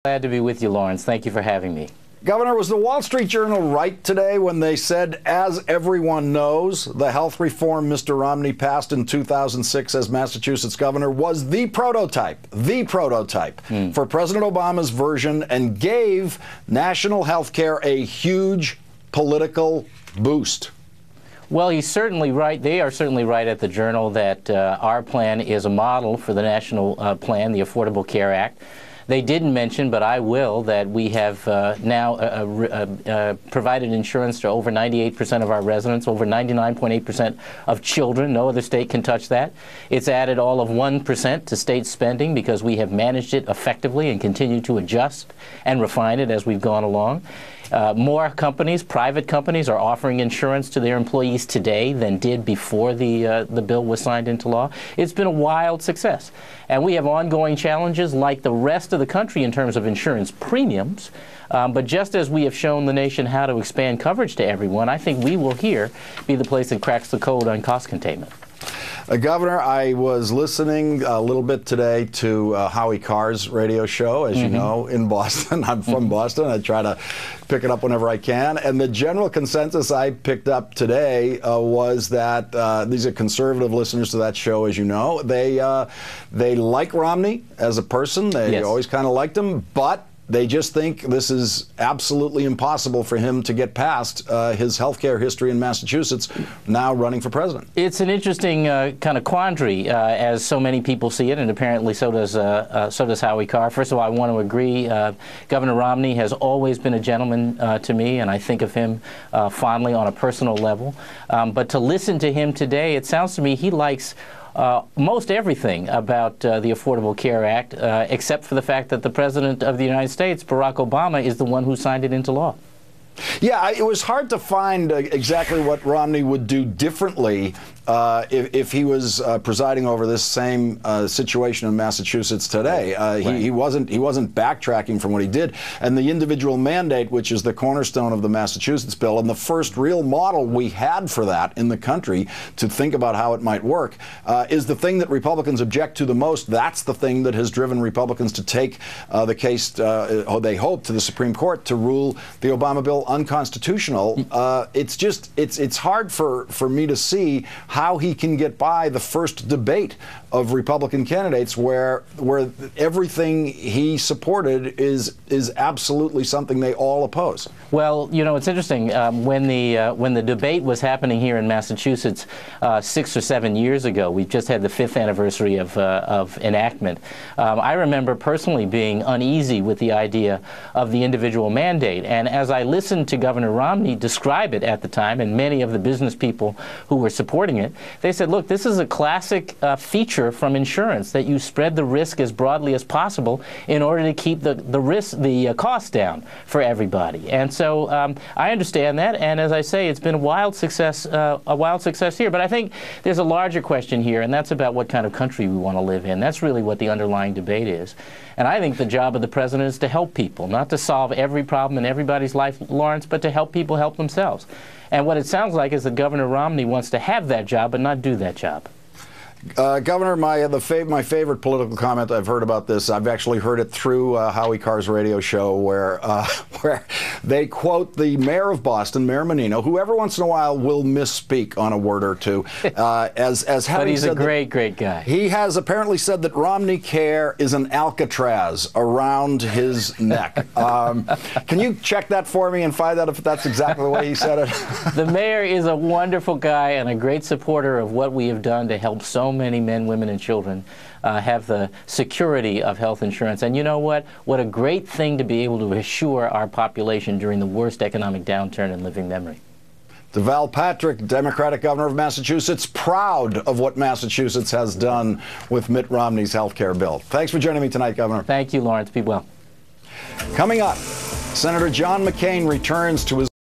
Glad to be with you, Lawrence. Thank you for having me. Governor, was the Wall Street Journal right today when they said, as everyone knows, the health reform Mr. Romney passed in 2006 as Massachusetts governor was the prototype for President Obama's version and gave national health care a huge political boost? Well, he's certainly right. They are certainly right at the Journal that our plan is a model for the national plan, the Affordable Care Act. They didn't mention, but I will, that we have now provided insurance to over 98% of our residents, over 99.8% of children. No other state can touch that. It's added all of 1% to state spending because we have managed it effectively and continue to adjust and refine it as we've gone along. More companies, private companies, are offering insurance to their employees today than did before the bill was signed into law. It's been a wild success. And we have ongoing challenges like the rest of the country in terms of insurance premiums. But just as we have shown the nation how to expand coverage to everyone, I think we will here be the place that cracks the code on cost containment. Governor, I was listening a little bit today to Howie Carr's radio show, as you know, in Boston. I'm from Boston. I try to pick it up whenever I can. And the general consensus I picked up today was that these are conservative listeners to that show, as you know. They like Romney as a person. They always kind of liked him, but they just think this is absolutely impossible for him to get past his healthcare history in Massachusetts, now running for president. It's an interesting kind of quandary, as so many people see it, and apparently so does Howie Carr. First of all, I want to agree. Governor Romney has always been a gentleman to me, and I think of him fondly on a personal level. But to listen to him today, it sounds to me he likes most everything about the Affordable Care Act, except for the fact that the President of the United States, Barack Obama, is the one who signed it into law. Yeah, it was hard to find exactly what Romney would do differently if he was presiding over this same situation in Massachusetts today. He wasn't backtracking from what he did, and the individual mandate, which is the cornerstone of the Massachusetts bill, and the first real model we had for that in the country to think about how it might work, is the thing that Republicans object to the most. That's the thing that has driven Republicans to take the case, they hope, to the Supreme Court to rule the Obama bill unconstitutional. It's hard for me to see how he can get by the first debate of Republican candidates where everything he supported is absolutely something they all oppose. Well, you know, it's interesting. When the debate was happening here in Massachusetts 6 or 7 years ago, we've just had the 5th anniversary of enactment. I remember personally being uneasy with the idea of the individual mandate. And as I listened to Governor Romney describe it at the time, and many of the business people who were supporting it, they said, look, this is a classic feature from insurance, that you spread the risk as broadly as possible in order to keep the cost down for everybody. And so I understand that, and as I say, it's been a wild success here. But I think there's a larger question here, and that's about what kind of country we want to live in. That's really what the underlying debate is. And I think the job of the president is to help people, not to solve every problem in everybody's life, Lawrence, but to help people help themselves. And what it sounds like is that Governor Romney wants to have that job but not do that job. Governor, my favorite political comment I've heard about this, I've actually heard it through Howie Carr's radio show, where they quote the mayor of Boston, Mayor Menino, who every once in a while will misspeak on a word or two, as having but he's said a great guy. He has apparently said that Romney Care is an Alcatraz around his neck. Can you check that for me and find out if that's exactly the way he said it? The mayor is a wonderful guy and a great supporter of what we have done to help so many men, women, and children have the security of health insurance. And you know what? What a great thing to be able to assure our population during the worst economic downturn in living memory. Deval Patrick, Democratic governor of Massachusetts, proud of what Massachusetts has done with Mitt Romney's health care bill. Thanks for joining me tonight, Governor. Thank you, Lawrence. Be well. Coming up, Senator John McCain returns to his